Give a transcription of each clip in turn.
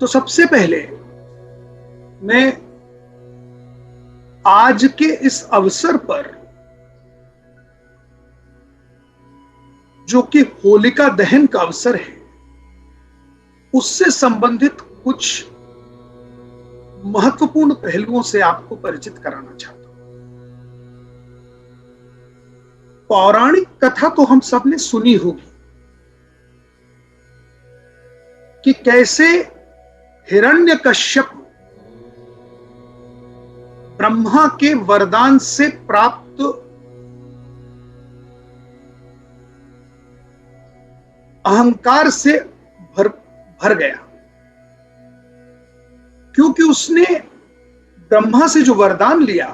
तो सबसे पहले मैं आज के इस अवसर पर, जो कि होलिका दहन का अवसर है, उससे संबंधित कुछ महत्वपूर्ण पहलुओं से आपको परिचित कराना चाहता हूं। पौराणिक कथा तो हम सबने सुनी होगी कि कैसे हिरण्यकश्यप ब्रह्मा के वरदान से प्राप्त अहंकार से भर गया, क्योंकि उसने ब्रह्मा से जो वरदान लिया,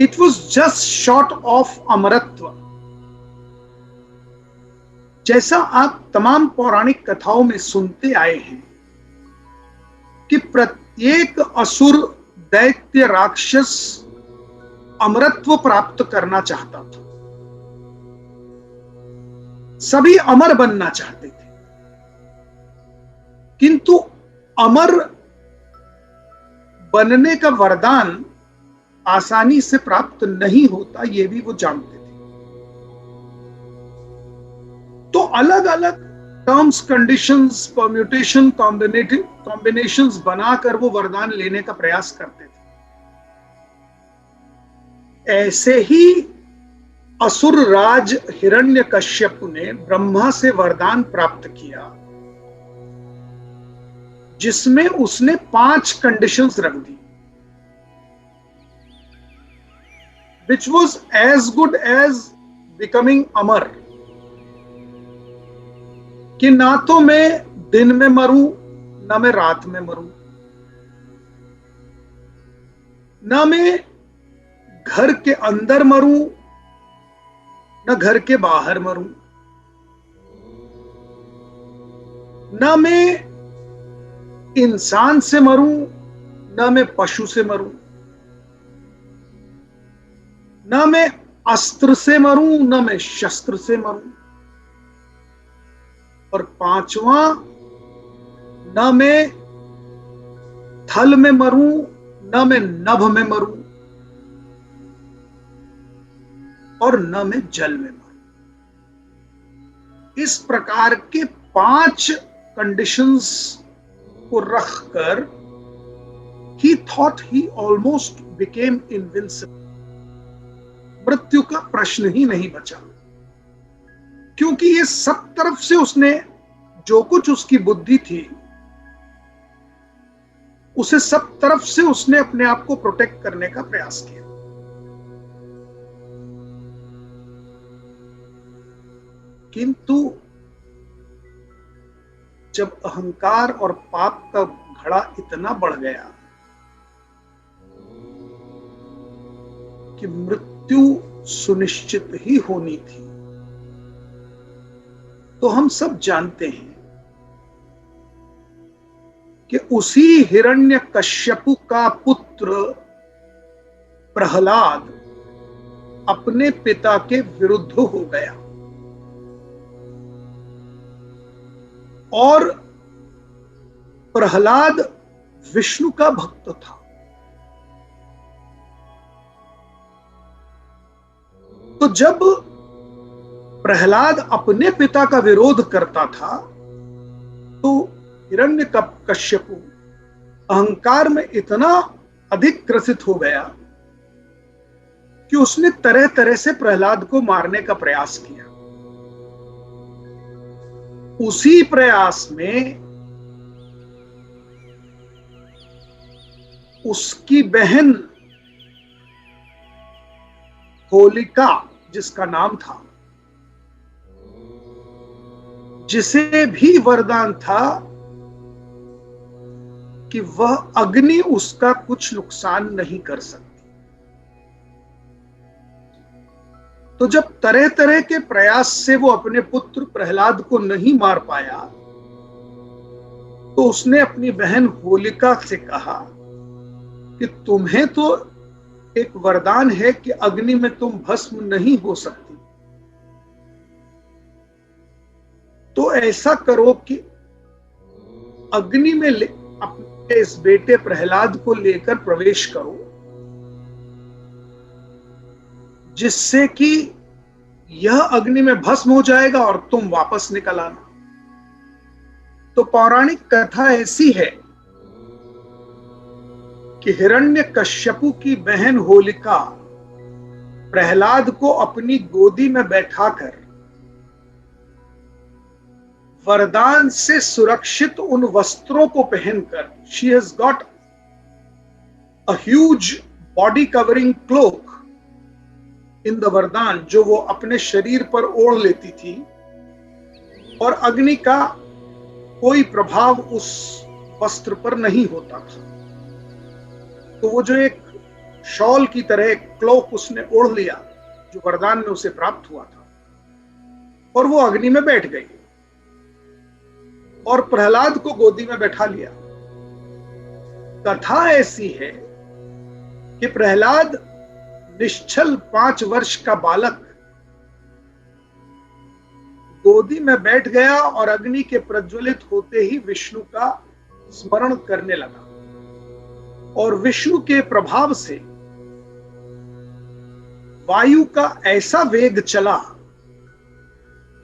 it was just short of अमरत्व। जैसा आप तमाम पौराणिक कथाओं में सुनते आए हैं कि प्रत्येक असुर, दैत्य, राक्षस अमरत्व प्राप्त करना चाहता था, सभी अमर बनना चाहते थे, किंतु अमर बनने का वरदान आसानी से प्राप्त नहीं होता, यह भी वो जानते थे। तो अलग अलग टर्म्स, कंडीशंस, परम्यूटेशन, कॉम्बिनेशंस बनाकर वो वरदान लेने का प्रयास करते थे। ऐसे ही असुर राज हिरण्यकश्यप ने ब्रह्मा से वरदान प्राप्त किया, जिसमें उसने 5 कंडीशंस रख दी, which was as good as becoming अमर, कि ना तो मैं दिन में मरूं, ना मैं रात में मरूं, ना मैं घर के अंदर मरूं, ना घर के बाहर मरूं, ना मैं इंसान से मरूं, ना मैं पशु से मरूं, ना मैं अस्त्र से मरूं, ना मैं शस्त्र से मरूं, और 5वां, ना मैं थल में मरूं, ना मैं नभ में मरूं, और न मैं जल में मरूं। इस प्रकार के 5 कंडीशंस को रखकर he thought he almost became invincible। मृत्यु का प्रश्न ही नहीं बचा, क्योंकि ये सब तरफ से उसने जो कुछ उसकी बुद्धि थी, उसे सब तरफ से उसने अपने आप को प्रोटेक्ट करने का प्रयास किया। किंतु जब अहंकार और पाप का घड़ा इतना बढ़ गया कि मृत्यु सुनिश्चित ही होनी थी, तो हम सब जानते हैं कि उसी हिरण्यकश्यपु का पुत्र प्रहलाद अपने पिता के विरुद्ध हो गया, और प्रहलाद विष्णु का भक्त था। तो जब प्रहलाद अपने पिता का विरोध करता था, तो हिरण्यकश्यपु अहंकार में इतना अधिक ग्रसित हो गया कि उसने तरह तरह से प्रहलाद को मारने का प्रयास किया। उसी प्रयास में उसकी बहन होलिका, जिसका नाम था, जिसे भी वरदान था कि वह अग्नि उसका कुछ नुकसान नहीं कर सकती, तो जब तरह तरह के प्रयास से वो अपने पुत्र प्रहलाद को नहीं मार पाया, तो उसने अपनी बहन होलिका से कहा कि तुम्हें तो एक वरदान है कि अग्नि में तुम भस्म नहीं हो सकती, तो ऐसा करो कि अग्नि में अपने इस बेटे प्रहलाद को लेकर प्रवेश करो, जिससे कि यह अग्नि में भस्म हो जाएगा और तुम वापस निकल आना। तो पौराणिक कथा ऐसी है कि हिरण्यकश्यपु की बहन होलिका प्रहलाद को अपनी गोदी में बैठाकर वरदान से सुरक्षित उन वस्त्रों को पहनकर, she has got a huge body covering cloak in the वरदान, जो वो अपने शरीर पर ओढ़ लेती थी, और अग्नि का कोई प्रभाव उस वस्त्र पर नहीं होता था। तो वो जो एक शॉल की तरह क्लोक उसने ओढ़ लिया जो वरदान में उसे प्राप्त हुआ था, और वो अग्नि में बैठ गई और प्रहलाद को गोदी में बैठा लिया। कथा ऐसी है कि प्रहलाद निश्चल 5 वर्ष का बालक गोदी में बैठ गया और अग्नि के प्रज्वलित होते ही विष्णु का स्मरण करने लगा, और विष्णु के प्रभाव से वायु का ऐसा वेग चला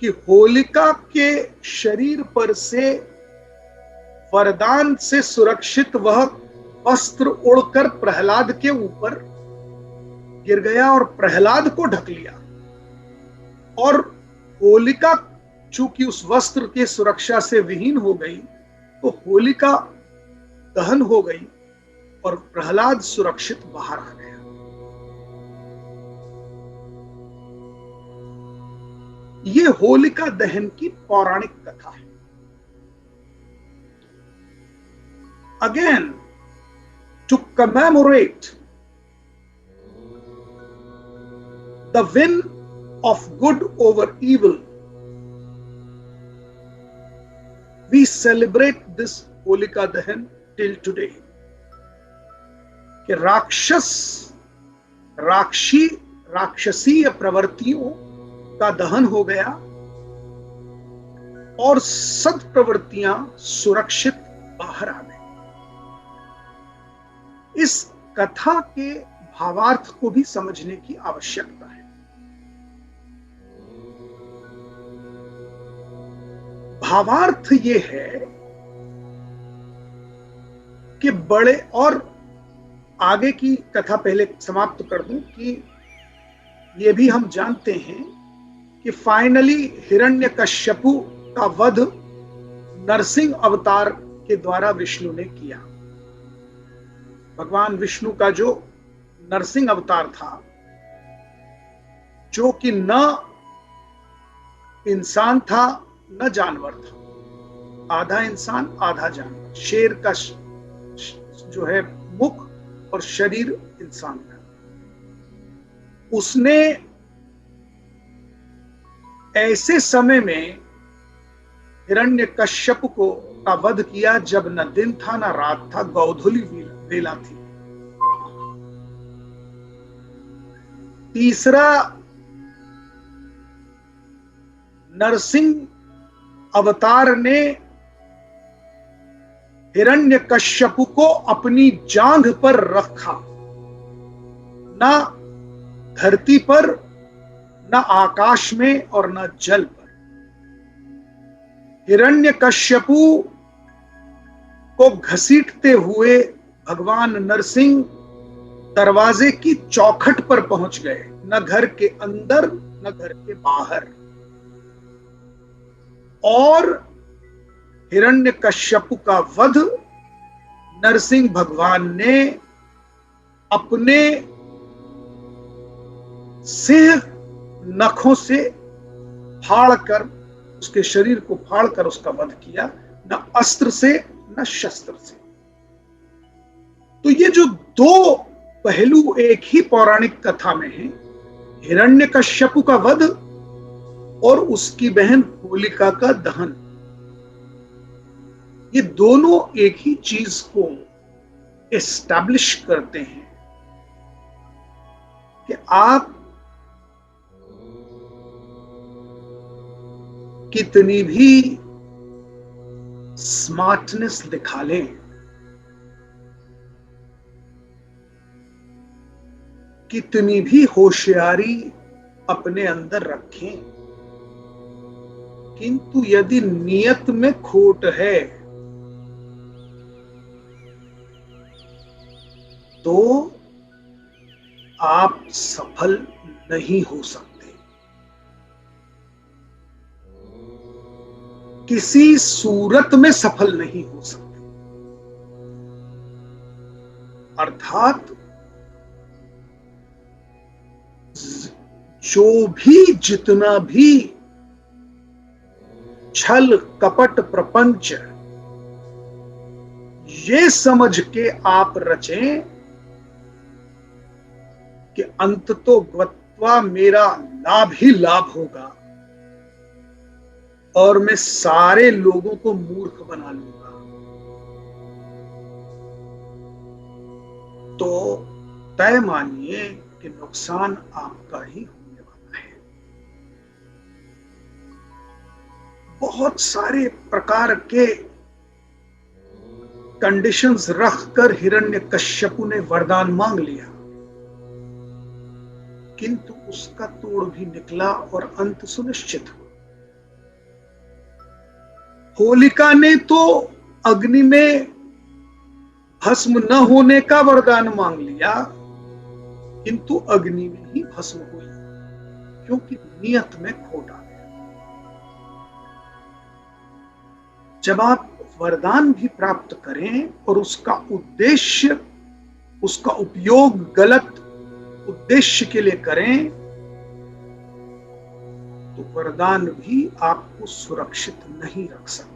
कि होलिका के शरीर पर से वरदान से सुरक्षित वह वस्त्र उड़कर प्रहलाद के ऊपर गिर गया और प्रहलाद को ढक लिया। और होलिका चूंकि उस वस्त्र की सुरक्षा से विहीन हो गई, तो होलिका दहन हो गई और प्रहलाद सुरक्षित बाहर आ गया। ये होलिका दहन की पौराणिक कथा है। Again, to commemorate the win of good over evil, we celebrate this Holika Dahan till today. कि राक्षसीय प्रवृत्तियों का दहन हो गया और सद प्रवृत्तियां सुरक्षित बाहर आ गई। इस कथा के भावार्थ को भी समझने की आवश्यकता है। भावार्थ ये है कि बड़े, और आगे की कथा पहले समाप्त कर दूं कि ये भी हम जानते हैं कि फाइनली हिरण्यकश्यपु का वध नरसिंह अवतार के द्वारा विष्णु ने किया। भगवान विष्णु का जो नरसिंह अवतार था, जो कि न इंसान था न जानवर था, आधा इंसान आधा जानवर, शेर का जो है मुख और शरीर इंसान का, उसने ऐसे समय में हिरण्यकश्यप को का वध किया जब न दिन था न रात था, गोधूली वेला थी। तीसरा, नरसिंह अवतार ने हिरण्यकश्यप को अपनी जांघ पर रखा, न धरती पर न आकाश में और न जल पर। हिरण्यकश्यपु को घसीटते हुए भगवान नरसिंह दरवाजे की चौखट पर पहुंच गए, न घर के अंदर न घर के बाहर। और हिरण्यकश्यपु का वध नरसिंह भगवान ने अपने सिंह नखों से फाड़कर, उसके शरीर को फाड़कर उसका वध किया, न अस्त्र से न शस्त्र से। तो ये जो दो पहलू एक ही पौराणिक कथा में है, हिरण्यकश्यपु का वध और उसकी बहन होलिका का दहन, ये दोनों एक ही चीज को एस्टैब्लिश करते हैं कि आप कितनी भी स्मार्टनेस दिखा लें, कितनी भी होशियारी अपने अंदर रखें, किंतु यदि नियत में खोट है तो आप सफल नहीं हो सकते। किसी सूरत में सफल नहीं हो सकते। अर्थात जो भी जितना भी छल कपट प्रपंच ये समझ के आप रचें कि अंततो गत्वा मेरा लाभ ही लाभ होगा और मैं सारे लोगों को मूर्ख बना लूंगा, तो तय मानिए कि नुकसान आपका ही होने वाला है। बहुत सारे प्रकार के कंडीशंस रखकर हिरण्यकश्यपु ने वरदान मांग लिया, किंतु उसका तोड़ भी निकला और अंत सुनिश्चित हुआ। होलिका ने तो अग्नि में भस्म न होने का वरदान मांग लिया, किंतु अग्नि में ही भस्म हुई, क्योंकि नियत में खोट आ गया। जब आप वरदान भी प्राप्त करें और उसका उद्देश्य, उसका उपयोग गलत उद्देश्य के लिए करें, तो वरदान भी आपको सुरक्षित नहीं रख सकता।